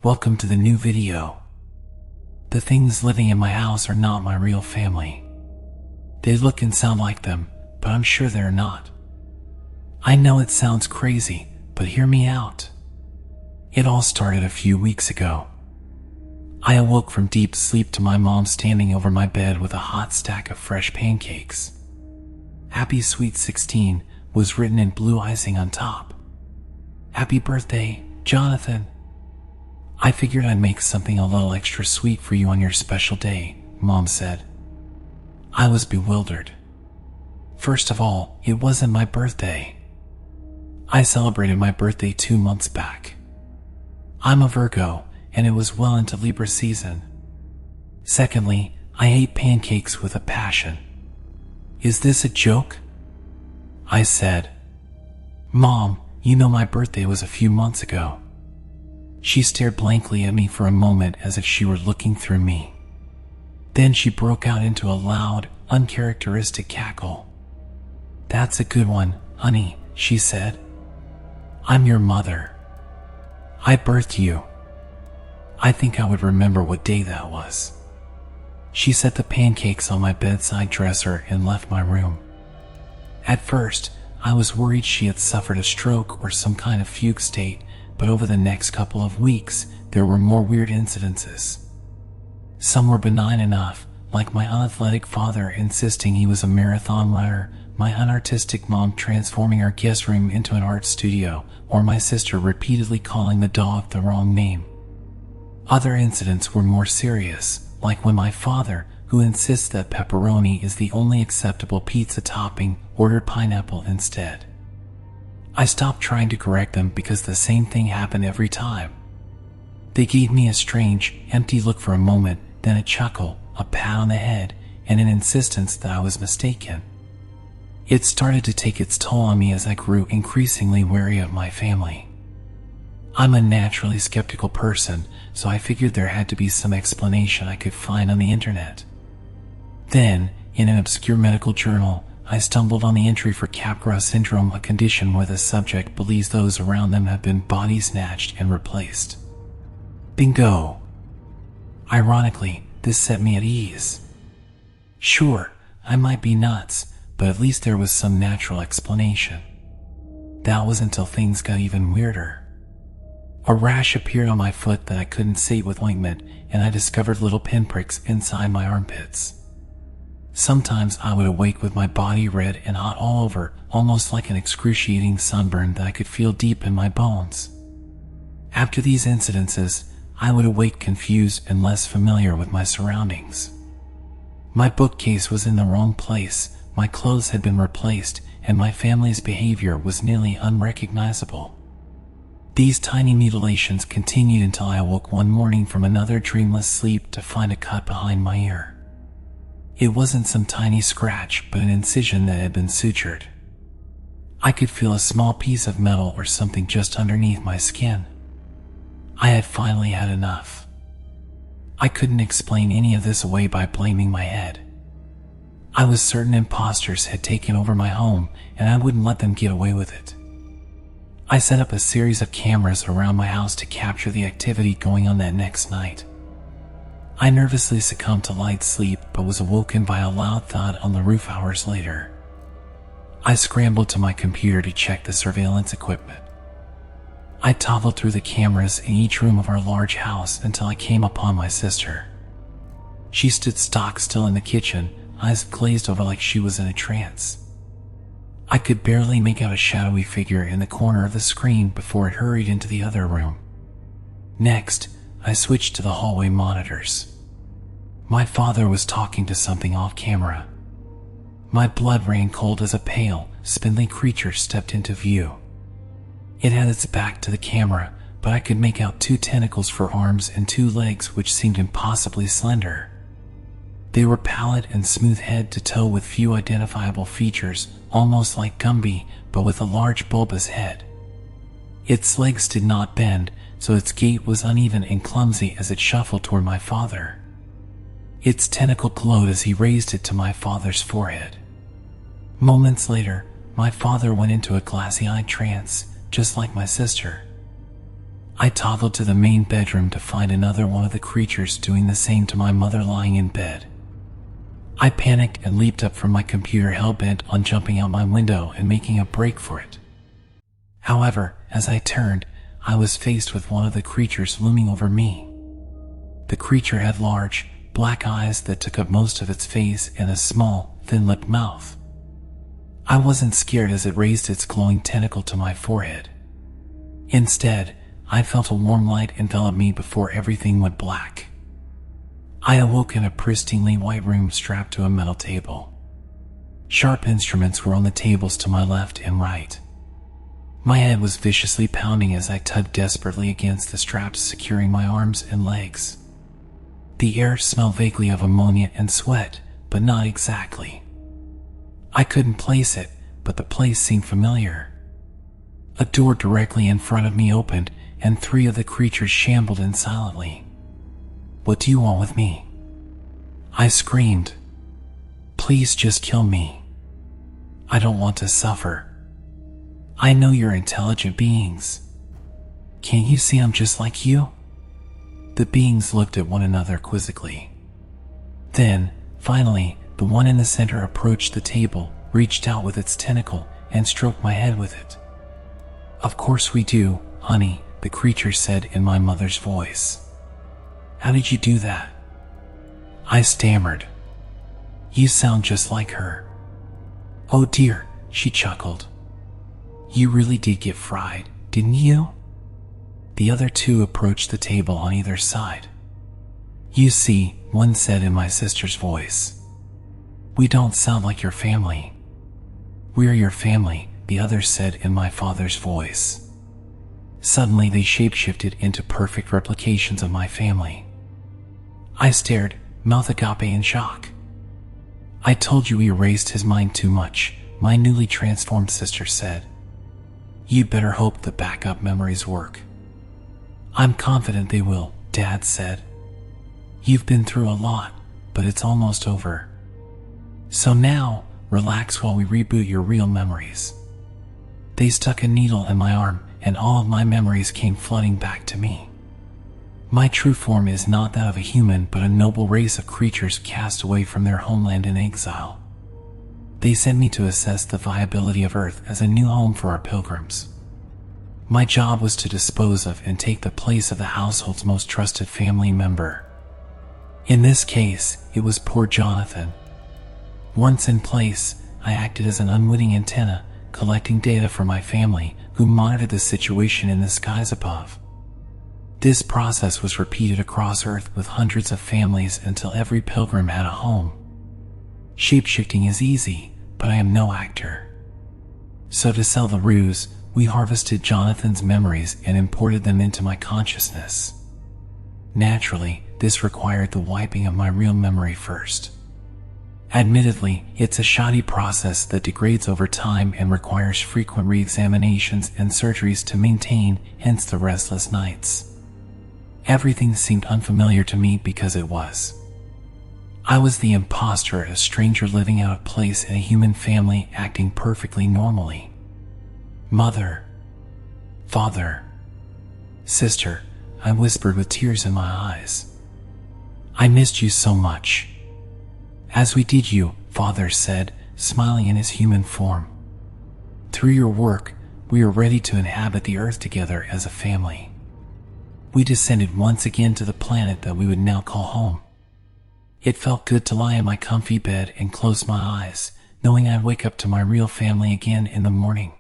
Welcome to the new video. The things living in my house are not my real family. They look and sound like them, but I'm sure they're not. I know it sounds crazy, but hear me out. It all started a few weeks ago. I awoke from deep sleep to my mom standing over my bed with a hot stack of fresh pancakes. Happy Sweet 16 was written in blue icing on top. Happy birthday, Jonathan. I figured I'd make something a little extra sweet for you on your special day, Mom said. I was bewildered. First of all, it wasn't my birthday. I celebrated my birthday 2 months back. I'm a Virgo, and it was well into Libra season. Secondly, I ate pancakes with a passion. Is this a joke? I said. Mom, you know my birthday was a few months ago. She stared blankly at me for a moment as if she were looking through me. Then she broke out into a loud, uncharacteristic cackle. That's a good one, honey, she said. I'm your mother. I birthed you. I think I would remember what day that was. She set the pancakes on my bedside dresser and left my room. At first, I was worried she had suffered a stroke or some kind of fugue state, but over the next couple of weeks, there were more weird incidences. Some were benign enough, like my unathletic father insisting he was a marathon runner, my unartistic mom transforming our guest room into an art studio, or my sister repeatedly calling the dog the wrong name. Other incidents were more serious, like when my father, who insists that pepperoni is the only acceptable pizza topping, ordered pineapple instead. I stopped trying to correct them because the same thing happened every time. They gave me a strange, empty look for a moment, then a chuckle, a pat on the head, and an insistence that I was mistaken. It started to take its toll on me as I grew increasingly wary of my family. I'm a naturally skeptical person, so I figured there had to be some explanation I could find on the internet. Then, in an obscure medical journal, I stumbled on the entry for Capgras syndrome, a condition where the subject believes those around them have been body snatched and replaced. Bingo! Ironically, this set me at ease. Sure, I might be nuts, but at least there was some natural explanation. That was until things got even weirder. A rash appeared on my foot that I couldn't sate with ointment, and I discovered little pinpricks inside my armpits. Sometimes I would awake with my body red and hot all over, almost like an excruciating sunburn that I could feel deep in my bones. After these incidences, I would awake confused and less familiar with my surroundings. My bookcase was in the wrong place, my clothes had been replaced, and my family's behavior was nearly unrecognizable. These tiny mutilations continued until I awoke one morning from another dreamless sleep to find a cut behind my ear. It wasn't some tiny scratch, but an incision that had been sutured. I could feel a small piece of metal or something just underneath my skin. I had finally had enough. I couldn't explain any of this away by blaming my head. I was certain imposters had taken over my home, and I wouldn't let them get away with it. I set up a series of cameras around my house to capture the activity going on that next night. I nervously succumbed to light sleep, but was awoken by a loud thud on the roof hours later. I scrambled to my computer to check the surveillance equipment. I toddled through the cameras in each room of our large house until I came upon my sister. She stood stock still in the kitchen, eyes glazed over like she was in a trance. I could barely make out a shadowy figure in the corner of the screen before it hurried into the other room. Next, I switched to the hallway monitors. My father was talking to something off camera. My blood ran cold as a pale, spindly creature stepped into view. It had its back to the camera, but I could make out 2 tentacles for arms and 2 legs which seemed impossibly slender. They were pallid and smooth head to toe with few identifiable features, almost like Gumby, but with a large bulbous head. Its legs did not bend, so its gait was uneven and clumsy as it shuffled toward my father. Its tentacle glowed as he raised it to my father's forehead. Moments later, my father went into a glassy-eyed trance, just like my sister. I toddled to the main bedroom to find another one of the creatures doing the same to my mother lying in bed. I panicked and leaped up from my computer, hell-bent on jumping out my window and making a break for it. However, as I turned, I was faced with one of the creatures looming over me. The creature had large, black eyes that took up most of its face and a small, thin-lipped mouth. I wasn't scared as it raised its glowing tentacle to my forehead. Instead, I felt a warm light envelop me before everything went black. I awoke in a pristinely white room strapped to a metal table. Sharp instruments were on the tables to my left and right. My head was viciously pounding as I tugged desperately against the straps securing my arms and legs. The air smelled vaguely of ammonia and sweat, but not exactly. I couldn't place it, but the place seemed familiar. A door directly in front of me opened, and 3 of the creatures shambled in silently. "What do you want with me?" I screamed. "Please just kill me. I don't want to suffer. I know you're intelligent beings. Can't you see I'm just like you?" The beings looked at one another quizzically. Then, finally, the one in the center approached the table, reached out with its tentacle, and stroked my head with it. "Of course we do, honey," the creature said in my mother's voice. "How did you do that?" I stammered. "You sound just like her." "Oh dear," she chuckled. "You really did get fried, didn't you?" The other 2 approached the table on either side. "You see," one said in my sister's voice, "we don't sound like your family." "We're your family," the other said in my father's voice. Suddenly they shapeshifted into perfect replications of my family. I stared, mouth agape in shock. "I told you we erased his mind too much," my newly transformed sister said. "You better hope the backup memories work." "I'm confident they will," Dad said. "You've been through a lot, but it's almost over. So now, relax while we reboot your real memories." They stuck a needle in my arm, and all of my memories came flooding back to me. My true form is not that of a human, but a noble race of creatures cast away from their homeland in exile. They sent me to assess the viability of Earth as a new home for our pilgrims. My job was to dispose of and take the place of the household's most trusted family member. In this case, it was poor Jonathan. Once in place, I acted as an unwitting antenna, collecting data for my family, who monitored the situation in the skies above. This process was repeated across Earth with hundreds of families until every pilgrim had a home. Shapeshifting is easy, but I am no actor. So to sell the ruse, we harvested Jonathan's memories and imported them into my consciousness. Naturally, this required the wiping of my real memory first. Admittedly, it's a shoddy process that degrades over time and requires frequent re-examinations and surgeries to maintain, hence the restless nights. Everything seemed unfamiliar to me because it was. I was the imposter, a stranger living out of place in a human family, acting perfectly normally. "Mother, father, sister," I whispered with tears in my eyes. "I missed you so much." "As we did you," Father said, smiling in his human form. "Through your work, we are ready to inhabit the Earth together as a family." We descended once again to the planet that we would now call home. It felt good to lie in my comfy bed and close my eyes, knowing I'd wake up to my real family again in the morning.